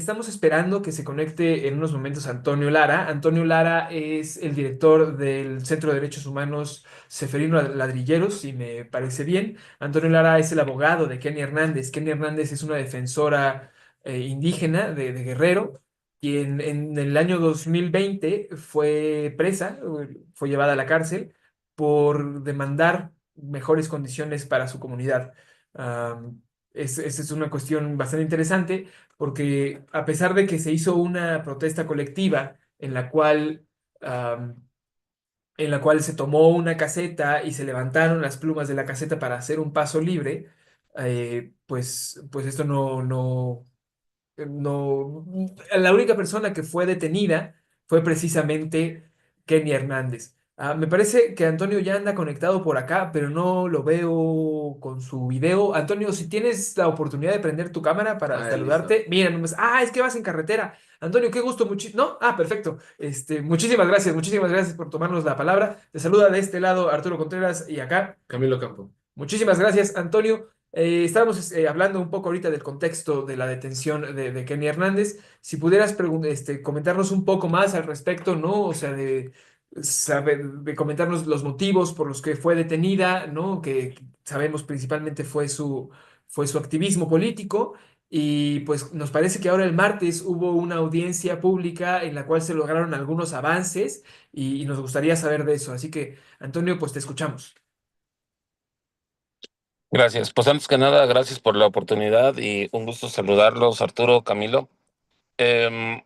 estamos esperando que se conecte en unos momentos Antonio Lara. Antonio Lara es el director del Centro de Derechos Humanos Ceferino Ladrilleros, si me parece bien. Antonio Lara es el abogado de Kenia Hernández. Kenia Hernández es una defensora indígena de Guerrero, quien en el año 2020 fue presa, fue llevada a la cárcel por demandar mejores condiciones para su comunidad. Esa es una cuestión bastante interesante porque a pesar de que se hizo una protesta colectiva am, en la cual se tomó una caseta y se levantaron las plumas de la caseta para hacer un paso libre, pues esto no, la única persona que fue detenida fue precisamente Kenny Hernández. Me parece que Antonio ya anda conectado por acá, pero no lo veo con su video. Antonio, si tienes la oportunidad de prender tu cámara para Listo. saludarte, mira, nomás, es que vas en carretera. Antonio, qué gusto, ¿no? Perfecto. Muchísimas gracias por tomarnos la palabra. Te saluda de este lado Arturo Contreras y acá. Camilo Campo. Muchísimas gracias, Antonio. Estábamos hablando un poco ahorita del contexto de la detención de Kenny Hernández. Si pudieras comentarnos un poco más al respecto, ¿no? O sea, de comentarnos los motivos por los que fue detenida, ¿no? Que sabemos principalmente fue su activismo político. Y pues nos parece que ahora el martes hubo una audiencia pública en la cual se lograron algunos avances y nos gustaría saber de eso. Así que, Antonio, pues te escuchamos. Gracias. Pues antes que nada, gracias por la oportunidad y un gusto saludarlos, Arturo, Camilo. Em,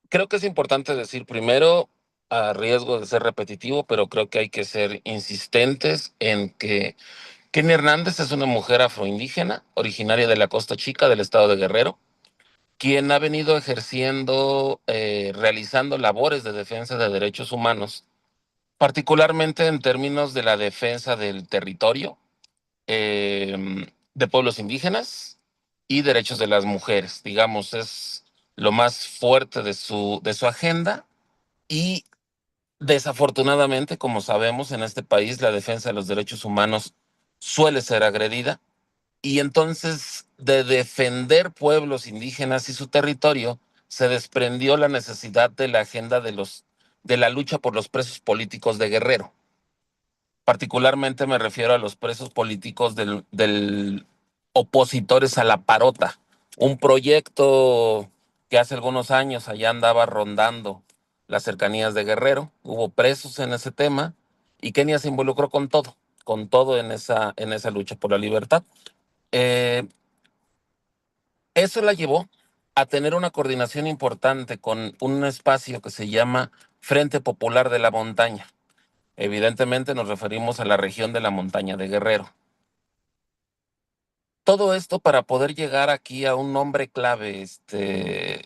Creo que es importante decir primero, a riesgo de ser repetitivo, pero creo que hay que ser insistentes en que Kenia Hernández es una mujer afroindígena, originaria de la Costa Chica del estado de Guerrero, quien ha venido ejerciendo, realizando labores de defensa de derechos humanos, particularmente en términos de la defensa del territorio de pueblos indígenas y derechos de las mujeres. Digamos, es lo más fuerte de su agenda y desafortunadamente, como sabemos, en este país la defensa de los derechos humanos suele ser agredida y entonces de defender pueblos indígenas y su territorio se desprendió la necesidad de la agenda de la lucha por los presos políticos de Guerrero. Particularmente me refiero a los presos políticos del opositores a la Parota, un proyecto que hace algunos años allá andaba rondando las cercanías de Guerrero. Hubo presos en ese tema y Kenia se involucró con todo en esa lucha por la libertad. Eh, Eso la llevó a tener una coordinación importante con un espacio que se llama Frente Popular de la Montaña. Evidentemente nos referimos a la región de la montaña de Guerrero. Todo esto para poder llegar aquí a un nombre clave,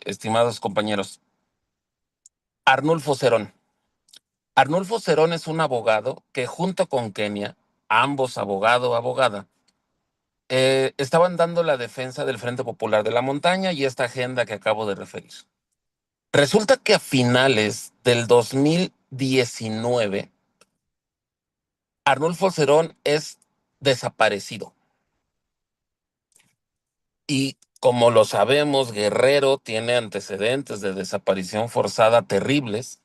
estimados compañeros. Arnulfo Cerón. Arnulfo Cerón es un abogado que junto con Kenia, ambos abogado, abogada, estaban dando la defensa del Frente Popular de la Montaña y esta agenda que acabo de referir. Resulta que a finales del 2019, Arnulfo Cerón es desaparecido. Y como lo sabemos, Guerrero tiene antecedentes de desaparición forzada terribles.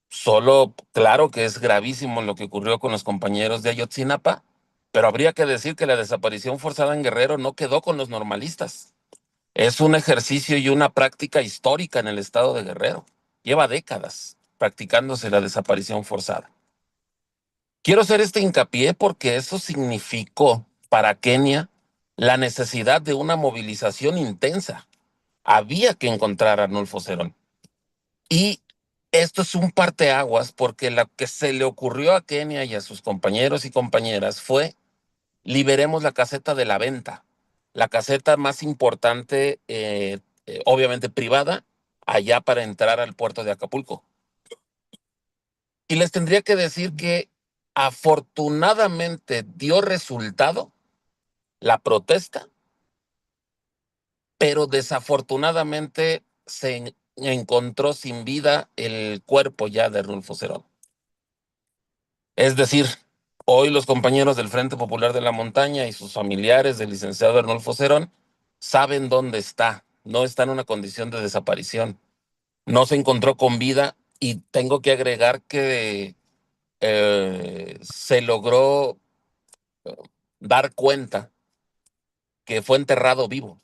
Solo, claro que es gravísimo lo que ocurrió con los compañeros de Ayotzinapa, pero habría que decir que la desaparición forzada en Guerrero no quedó con los normalistas. Es un ejercicio y una práctica histórica en el estado de Guerrero. Lleva décadas practicándose la desaparición forzada. Quiero hacer este hincapié porque eso significó para Kenia la necesidad de una movilización intensa. Había que encontrar a Arnulfo Cerón. Y esto es un parteaguas porque lo que se le ocurrió a Kenia y a sus compañeros y compañeras fue liberemos la caseta de la venta, la caseta más importante, obviamente privada, allá para entrar al puerto de Acapulco. Y les tendría que decir que afortunadamente dio resultado la protesta, pero desafortunadamente encontró sin vida el cuerpo ya de Rulfo Cerón. Es decir, hoy los compañeros del Frente Popular de la Montaña y sus familiares del licenciado Arnulfo Cerón saben dónde está, no está en una condición de desaparición, no se encontró con vida y tengo que agregar que se logró dar cuenta que fue enterrado vivo.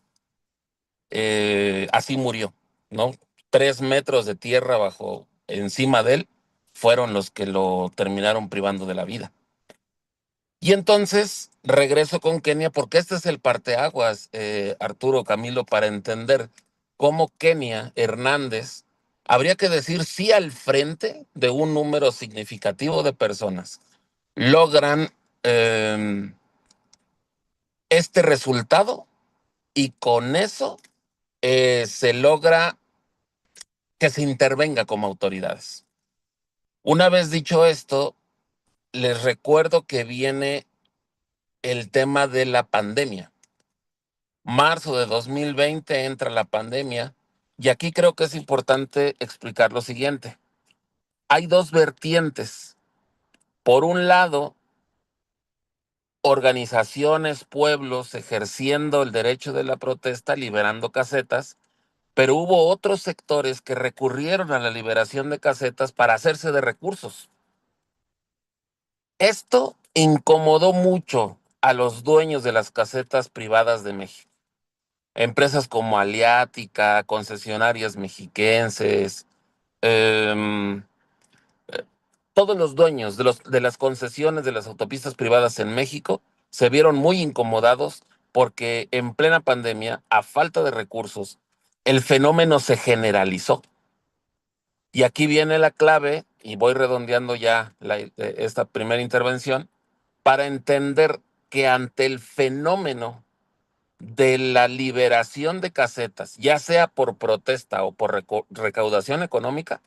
Así murió, ¿no? 3 metros de tierra bajo, encima de él, fueron los que lo terminaron privando de la vida. Y entonces regreso con Kenia porque este es el parteaguas, Arturo Camilo, para entender cómo Kenia Hernández habría que decir sí al frente de un número significativo de personas. Logran eh, este resultado y con eso se logra que se intervenga como autoridades. Una vez dicho esto, les recuerdo que viene el tema de la pandemia. Marzo de 2020 entra la pandemia y aquí creo que es importante explicar lo siguiente. Hay dos vertientes. Por un lado, organizaciones, pueblos ejerciendo el derecho de la protesta, liberando casetas, pero hubo otros sectores que recurrieron a la liberación de casetas para hacerse de recursos. Esto incomodó mucho a los dueños de las casetas privadas de México. Empresas como Aliática, concesionarias mexiquenses, em, todos los dueños de las concesiones de las autopistas privadas en México se vieron muy incomodados porque en plena pandemia, a falta de recursos, el fenómeno se generalizó. Y aquí viene la clave, y voy redondeando ya esta primera intervención, para entender que ante el fenómeno de la liberación de casetas, ya sea por protesta o por recaudación económica,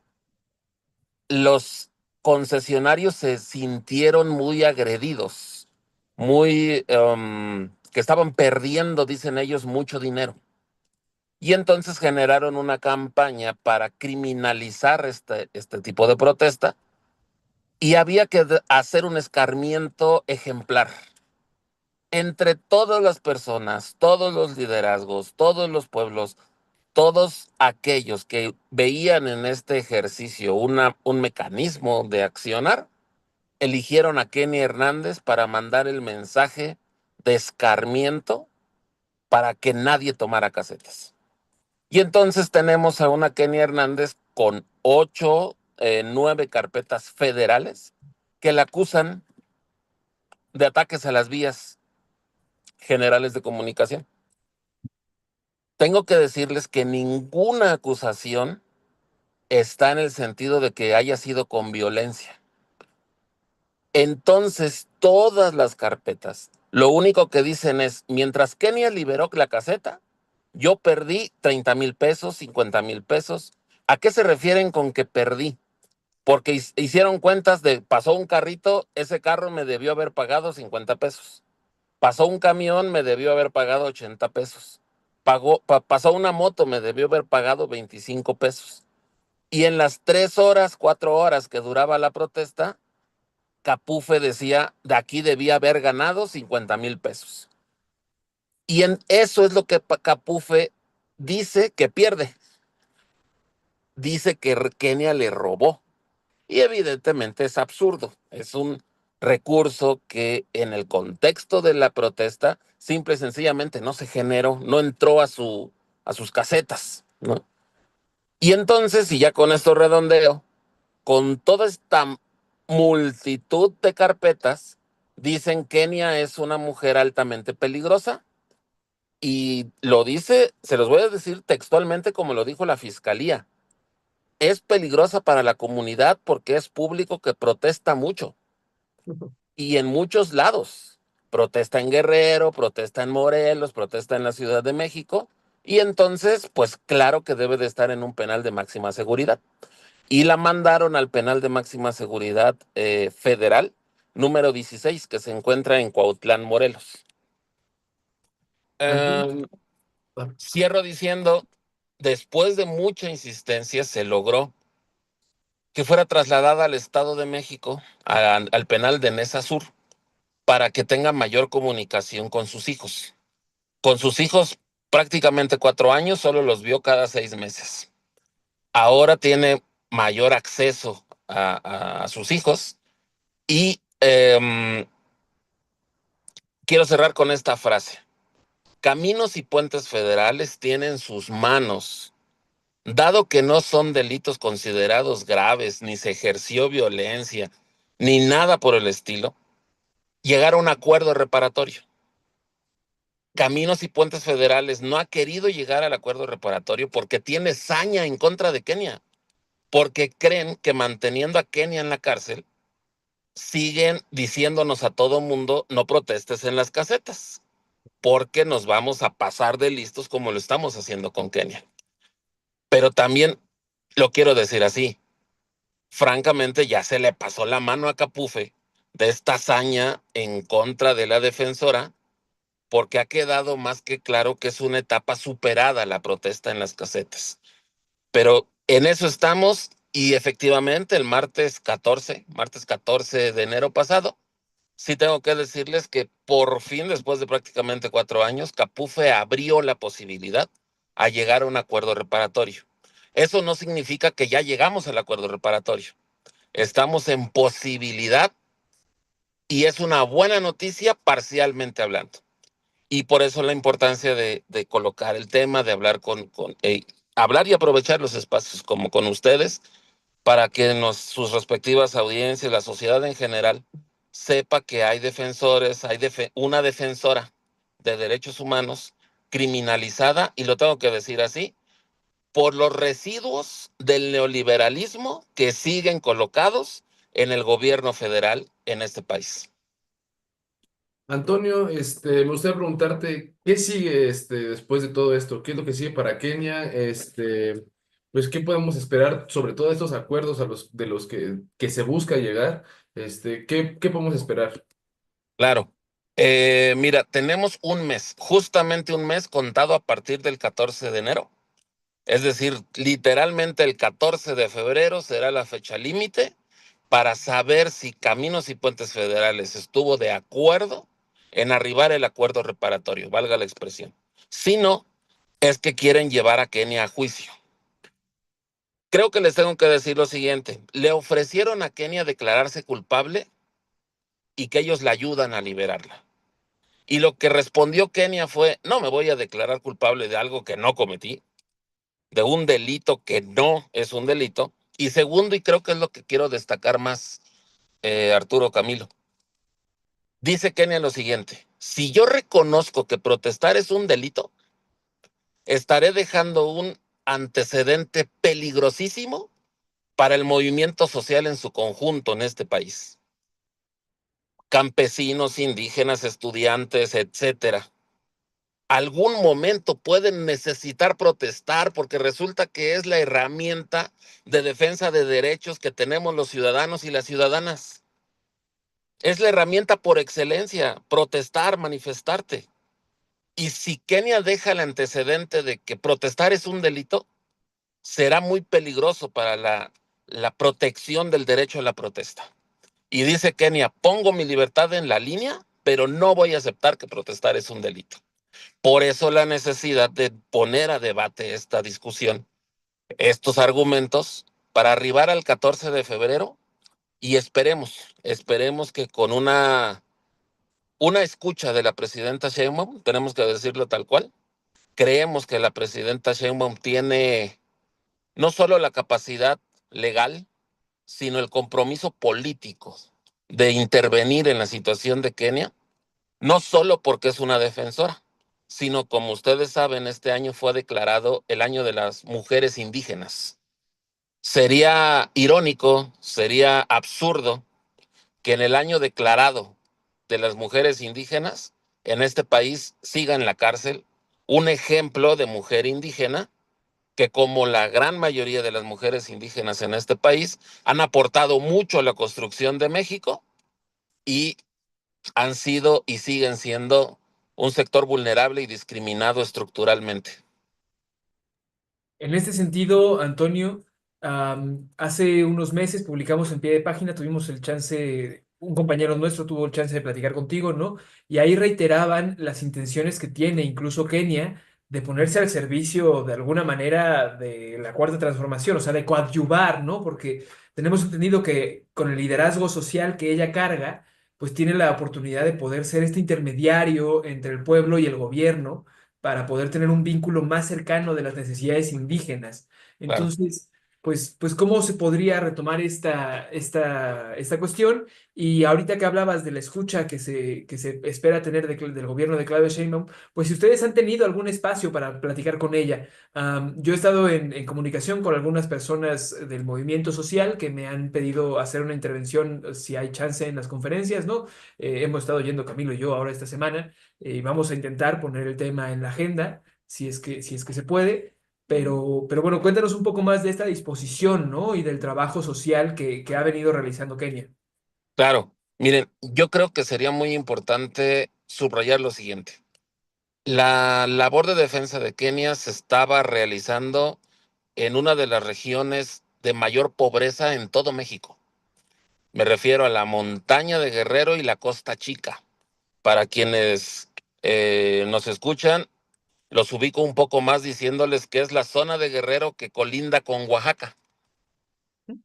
los concesionarios se sintieron muy agredidos, muy que estaban perdiendo, dicen ellos, mucho dinero. Y entonces generaron una campaña para criminalizar este tipo de protesta y había que hacer un escarmiento ejemplar entre todas las personas, todos los liderazgos, todos los pueblos, todos aquellos que veían en este ejercicio un mecanismo de accionar, eligieron a Kenny Hernández para mandar el mensaje de escarmiento para que nadie tomara casetas. Y entonces tenemos a una Kenny Hernández con 9 carpetas federales que la acusan de ataques a las vías generales de comunicación. Tengo que decirles que ninguna acusación está en el sentido de que haya sido con violencia. Entonces, todas las carpetas, lo único que dicen es, mientras Kenia liberó la caseta, yo perdí 30,000 pesos, 50,000 pesos. ¿A qué se refieren con que perdí? Porque hicieron cuentas de, pasó un carrito, ese carro me debió haber pagado 50 pesos. Pasó un camión, me debió haber pagado 80 pesos. Pasó una moto, me debió haber pagado 25 pesos. Y en las 3 horas, 4 horas que duraba la protesta, Capufe decía, de aquí debía haber ganado 50,000 pesos. Y en eso es lo que Capufe dice que pierde. Dice que Kenia le robó. Y evidentemente es absurdo. Es un recurso que en el contexto de la protesta simple y sencillamente no se generó, no entró a sus casetas, ¿no? Y entonces, y ya con esto redondeo, con toda esta multitud de carpetas, dicen Kenia es una mujer altamente peligrosa. Y lo dice, se los voy a decir textualmente como lo dijo la fiscalía. Es peligrosa para la comunidad porque es público que protesta mucho y en muchos lados. Protesta en Guerrero, protesta en Morelos, protesta en la Ciudad de México y entonces, pues claro que debe de estar en un penal de máxima seguridad. Y la mandaron al penal de máxima seguridad federal número 16 que se encuentra en Cuautlán, Morelos. Aquí, Eh, Cierro diciendo, después de mucha insistencia se logró que fuera trasladada al Estado de México, al penal de Nesa Sur, para que tenga mayor comunicación con sus hijos. Con sus hijos prácticamente 4 años, solo los vio cada 6 meses. Ahora tiene mayor acceso a sus hijos y quiero cerrar con esta frase. Caminos y puentes federales tienen en sus manos, dado que no son delitos considerados graves, ni se ejerció violencia, ni nada por el estilo, llegar a un acuerdo reparatorio. Caminos y Puentes Federales no ha querido llegar al acuerdo reparatorio porque tiene saña en contra de Kenia, porque creen que manteniendo a Kenia en la cárcel, siguen diciéndonos a todo mundo no protestes en las casetas, porque nos vamos a pasar de listos como lo estamos haciendo con Kenia. Pero también lo quiero decir así, francamente ya se le pasó la mano a Capufe de esta hazaña en contra de la defensora, porque ha quedado más que claro que es una etapa superada la protesta en las casetas. Pero en eso estamos y efectivamente el martes 14 de enero pasado, sí tengo que decirles que por fin, después de prácticamente 4 años, Capufe abrió la posibilidad a llegar a un acuerdo reparatorio. Eso no significa que ya llegamos al acuerdo reparatorio. Estamos en posibilidad y es una buena noticia parcialmente hablando. Y por eso la importancia de colocar el tema, de hablar hablar y aprovechar los espacios como con ustedes para que sus respectivas audiencias, la sociedad en general, sepa que hay defensores, una defensora de derechos humanos criminalizada, y lo tengo que decir así, por los residuos del neoliberalismo que siguen colocados en el gobierno federal en este país. Antonio, me gustaría preguntarte, ¿qué sigue después de todo esto? ¿Qué es lo que sigue para Kenia? Pues, ¿qué podemos esperar sobre todos estos acuerdos de los que se busca llegar? ¿Qué podemos esperar? Claro. Mira, tenemos un mes, justamente un mes contado a partir del 14 de enero. Es decir, literalmente el 14 de febrero será la fecha límite para saber si Caminos y Puentes Federales estuvo de acuerdo en arribar el acuerdo reparatorio, valga la expresión. Si no, es que quieren llevar a Kenia a juicio. Creo que les tengo que decir lo siguiente. Le ofrecieron a Kenia declararse culpable y que ellos la ayudan a liberarla. Y lo que respondió Kenia fue, no me voy a declarar culpable de algo que no cometí, de un delito que no es un delito. Y segundo, y creo que es lo que quiero destacar más, Arturo Camilo, dice Kenia lo siguiente, si yo reconozco que protestar es un delito, estaré dejando un antecedente peligrosísimo para el movimiento social en su conjunto en este país. Campesinos, indígenas, estudiantes, etcétera. Algún momento pueden necesitar protestar porque resulta que es la herramienta de defensa de derechos que tenemos los ciudadanos y las ciudadanas. Es la herramienta por excelencia, protestar, manifestarte. Y si Kenia deja el antecedente de que protestar es un delito, será muy peligroso para la protección del derecho a la protesta. Y dice Kenia, pongo mi libertad en la línea, pero no voy a aceptar que protestar es un delito. Por eso la necesidad de poner a debate esta discusión, estos argumentos, para arribar al 14 de febrero y esperemos que con una escucha de la presidenta Sheinbaum, tenemos que decirlo tal cual, creemos que la presidenta Sheinbaum tiene no solo la capacidad legal, sino el compromiso político de intervenir en la situación de Kenia, no solo porque es una defensora, sino como ustedes saben, este año fue declarado el año de las mujeres indígenas. Sería irónico, sería absurdo que en el año declarado de las mujeres indígenas, en este país siga en la cárcel un ejemplo de mujer indígena que, como la gran mayoría de las mujeres indígenas en este país, han aportado mucho a la construcción de México y han sido y siguen siendo un sector vulnerable y discriminado estructuralmente. En este sentido, Antonio, hace unos meses publicamos en pie de página, tuvimos el chance, un compañero nuestro tuvo el chance de platicar contigo, ¿no? Y ahí reiteraban las intenciones que tiene incluso Kenia de ponerse al servicio de alguna manera de la cuarta transformación, o sea, de coadyuvar, ¿no? Porque tenemos entendido que con el liderazgo social que ella carga, pues tiene la oportunidad de poder ser este intermediario entre el pueblo y el gobierno para poder tener un vínculo más cercano de las necesidades indígenas. Claro. Entonces, pues, ¿cómo se podría retomar esta cuestión? Y ahorita que hablabas de la escucha que se espera tener del gobierno de Claudia Sheinbaum, pues si ustedes han tenido algún espacio para platicar con ella. Yo he estado en comunicación con algunas personas del movimiento social que me han pedido hacer una intervención si hay chance en las conferencias, ¿no? Hemos estado yendo Camilo y yo ahora esta semana y vamos a intentar poner el tema en la agenda si es que se puede. Pero bueno, cuéntanos un poco más de esta disposición, ¿no? Y del trabajo social que ha venido realizando Kenia. Claro, miren, yo creo que sería muy importante subrayar lo siguiente. La labor de defensa de Kenia se estaba realizando en una de las regiones de mayor pobreza en todo México. Me refiero a la montaña de Guerrero y la Costa Chica. Para quienes nos escuchan, los ubico un poco más diciéndoles que es la zona de Guerrero que colinda con Oaxaca,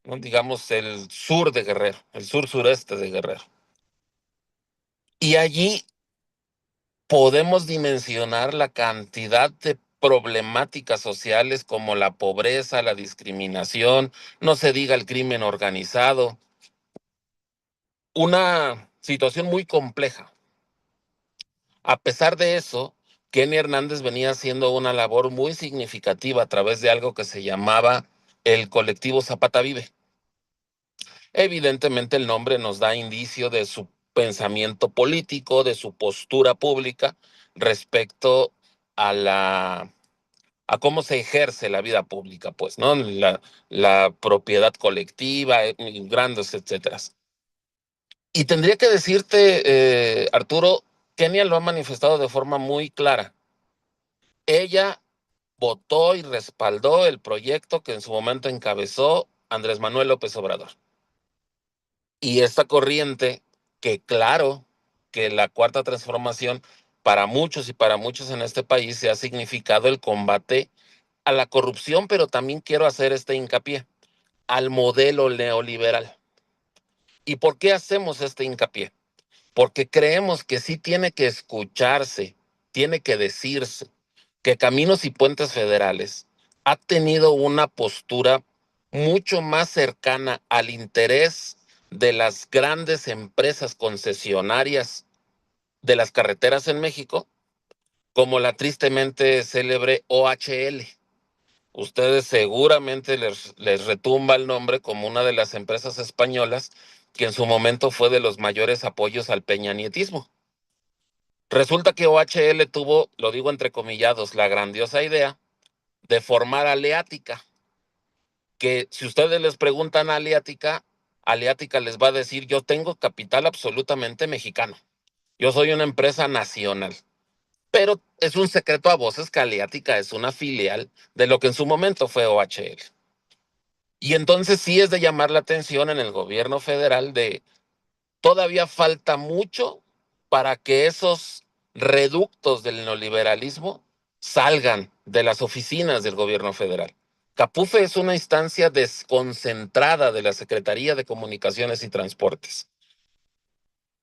¿no? Digamos el sur de Guerrero, el sur sureste de Guerrero. Y allí podemos dimensionar la cantidad de problemáticas sociales como la pobreza, la discriminación, no se diga el crimen organizado, una situación muy compleja. A pesar de eso, Kenny Hernández venía haciendo una labor muy significativa a través de algo que se llamaba el colectivo Zapata Vive. Evidentemente el nombre nos da indicio de su pensamiento político, de su postura pública respecto a a cómo se ejerce la vida pública, pues, ¿no? La propiedad colectiva, grandes, etcétera. Y tendría que decirte, Arturo, Kenia lo ha manifestado de forma muy clara. Ella votó y respaldó el proyecto que en su momento encabezó Andrés Manuel López Obrador. Y esta corriente, que claro que la cuarta transformación para muchos y para muchos en este país se ha significado el combate a la corrupción, pero también quiero hacer este hincapié al modelo neoliberal. ¿Y por qué hacemos este hincapié? Porque creemos que sí tiene que escucharse, tiene que decirse que Caminos y Puentes Federales ha tenido una postura mucho más cercana al interés de las grandes empresas concesionarias de las carreteras en México, como la tristemente célebre OHL. Ustedes seguramente les retumba el nombre como una de las empresas españolas que en su momento fue de los mayores apoyos al peñanietismo. Resulta que OHL tuvo, lo digo entrecomillados, la grandiosa idea de formar Aleática, que si ustedes les preguntan a Aleática, Aleática les va a decir, yo tengo capital absolutamente mexicano, yo soy una empresa nacional, pero es un secreto a voces que Aleática es una filial de lo que en su momento fue OHL. Y entonces sí es de llamar la atención en el gobierno federal de todavía falta mucho para que esos reductos del neoliberalismo salgan de las oficinas del gobierno federal. Capufe es una instancia desconcentrada de la Secretaría de Comunicaciones y Transportes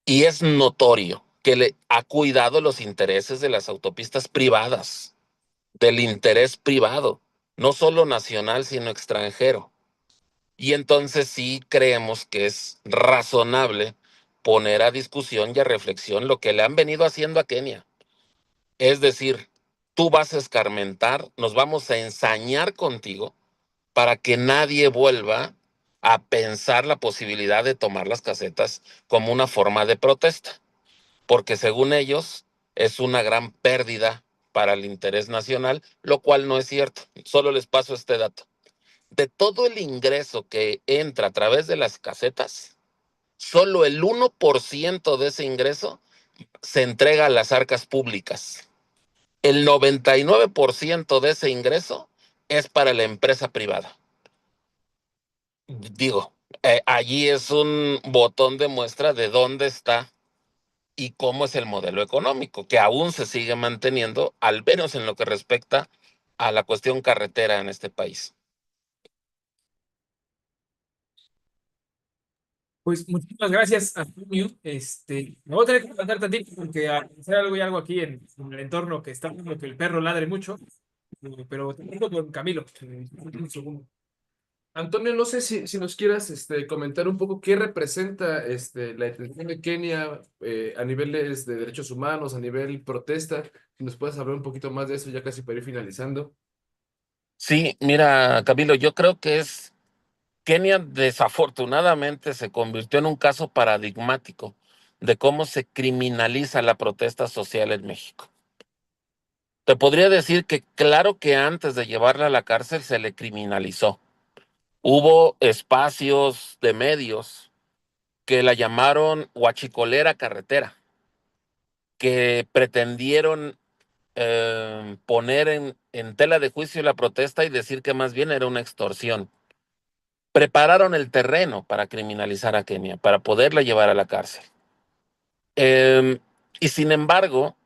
y es notorio que le ha cuidado los intereses de las autopistas privadas, del interés privado, no solo nacional, sino extranjero. Y entonces sí creemos que es razonable poner a discusión y a reflexión lo que le han venido haciendo a Kenia. Es decir, tú vas a escarmentar, nos vamos a ensañar contigo para que nadie vuelva a pensar la posibilidad de tomar las casetas como una forma de protesta, porque según ellos es una gran pérdida para el interés nacional, lo cual no es cierto. Solo les paso este dato. De todo el ingreso que entra a través de las casetas, solo el 1% de ese ingreso se entrega a las arcas públicas. El 99% de ese ingreso es para la empresa privada. Digo, allí es un botón de muestra de dónde está y cómo es el modelo económico, que aún se sigue manteniendo, al menos en lo que respecta a la cuestión carretera en este país. Pues muchísimas gracias, Antonio. Me voy a tener que plantar tantito porque hacer algo y algo aquí en el entorno que está haciendo que el perro ladre mucho, pero te dejo con Camilo. Un segundo. Antonio, no sé si nos quieras comentar un poco qué representa la detención de Kenia a niveles de derechos humanos, a nivel protesta. Si nos puedes hablar un poquito más de eso, ya casi para ir finalizando. Sí, mira, Camilo, yo creo que Kenia desafortunadamente se convirtió en un caso paradigmático de cómo se criminaliza la protesta social en México. Te podría decir que claro que antes de llevarla a la cárcel se le criminalizó. Hubo espacios de medios que la llamaron huachicolera carretera, que pretendieron poner en tela de juicio la protesta y decir que más bien era una extorsión. Prepararon el terreno para criminalizar a Kenia, para poderla llevar a la cárcel. Eh, y sin embargo,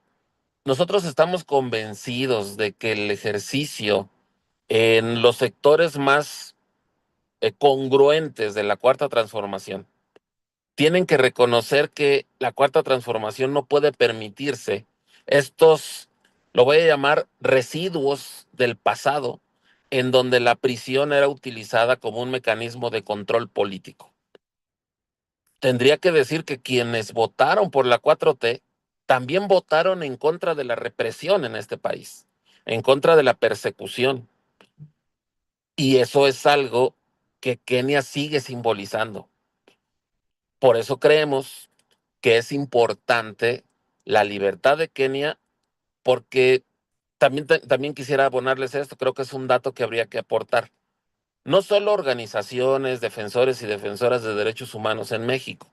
nosotros estamos convencidos de que el ejercicio en los sectores más congruentes de la Cuarta Transformación tienen que reconocer que la Cuarta Transformación no puede permitirse estos, lo voy a llamar, residuos del pasado, en donde la prisión era utilizada como un mecanismo de control político. Tendría que decir que quienes votaron por la 4T también votaron en contra de la represión en este país, en contra de la persecución. Y eso es algo que Kenia sigue simbolizando. Por eso creemos que es importante la libertad de Kenia, porque también quisiera abonarles esto, creo que es un dato que habría que aportar. No solo organizaciones, defensores y defensoras de derechos humanos en México,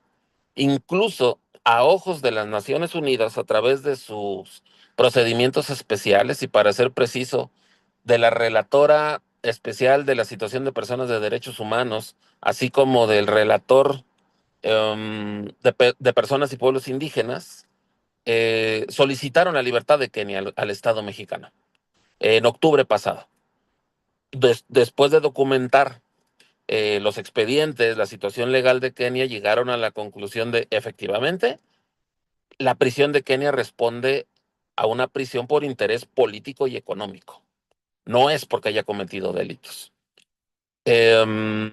incluso a ojos de las Naciones Unidas, a través de sus procedimientos especiales y, para ser preciso, de la relatora especial de la situación de personas de derechos humanos, así como del relator de personas y pueblos indígenas, solicitaron la libertad de Kenia al Estado mexicano en octubre pasado. Después de documentar los expedientes, la situación legal de Kenia, llegaron a la conclusión de efectivamente la prisión de Kenia responde a una prisión por interés político y económico. No es porque haya cometido delitos. Eh,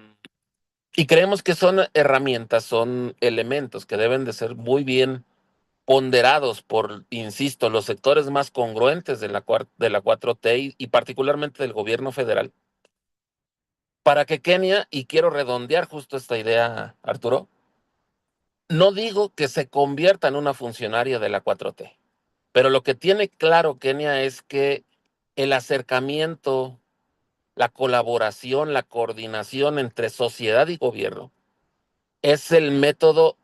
y creemos que son herramientas, son elementos que deben de ser muy bien ponderados por, insisto, los sectores más congruentes de la 4T y particularmente del gobierno federal, para que Kenia, y quiero redondear justo esta idea, Arturo, no digo que se convierta en una funcionaria de la 4T, pero lo que tiene claro Kenia es que el acercamiento, la colaboración, la coordinación entre sociedad y gobierno es el método,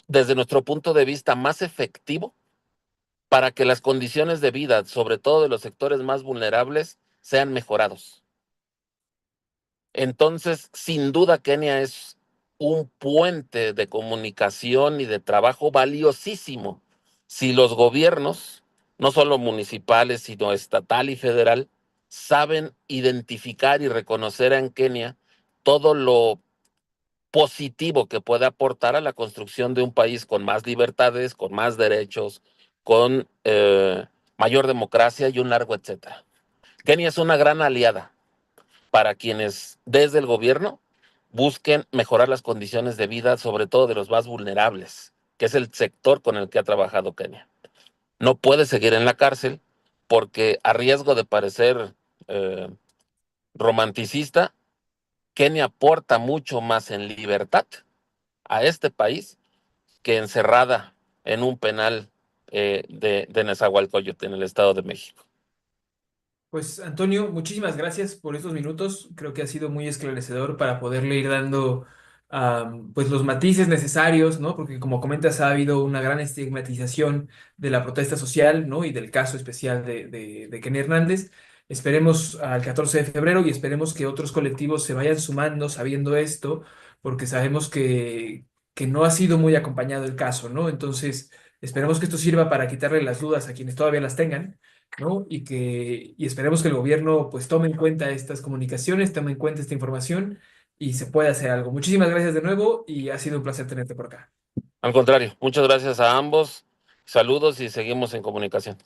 desde nuestro punto de vista, más efectivo para que las condiciones de vida, sobre todo de los sectores más vulnerables, sean mejorados. Entonces, sin duda, Kenia es un puente de comunicación y de trabajo valiosísimo si los gobiernos, no solo municipales, sino estatal y federal, saben identificar y reconocer en Kenia todo lo positivo que puede aportar a la construcción de un país con más libertades, con más derechos, con mayor democracia y un largo etcétera. Kenia es una gran aliada para quienes desde el gobierno busquen mejorar las condiciones de vida, sobre todo de los más vulnerables, que es el sector con el que ha trabajado Kenia. No puede seguir en la cárcel porque, a riesgo de parecer eh, romanticista, Kenia aporta mucho más en libertad a este país que encerrada en un penal de Nezahualcóyotl, en el Estado de México. Pues Antonio, muchísimas gracias por estos minutos. Creo que ha sido muy esclarecedor para poderle ir dando pues los matices necesarios, ¿no? Porque como comentas, ha habido una gran estigmatización de la protesta social, ¿no? Y del caso especial de Kenny Hernández. Esperemos al 14 de febrero y esperemos que otros colectivos se vayan sumando sabiendo esto, porque sabemos que no ha sido muy acompañado el caso, ¿no? Entonces, esperemos que esto sirva para quitarle las dudas a quienes todavía las tengan, ¿no? Y esperemos que el gobierno pues tome en cuenta estas comunicaciones, tome en cuenta esta información y se pueda hacer algo. Muchísimas gracias de nuevo y ha sido un placer tenerte por acá. Al contrario, muchas gracias a ambos. Saludos y seguimos en comunicación.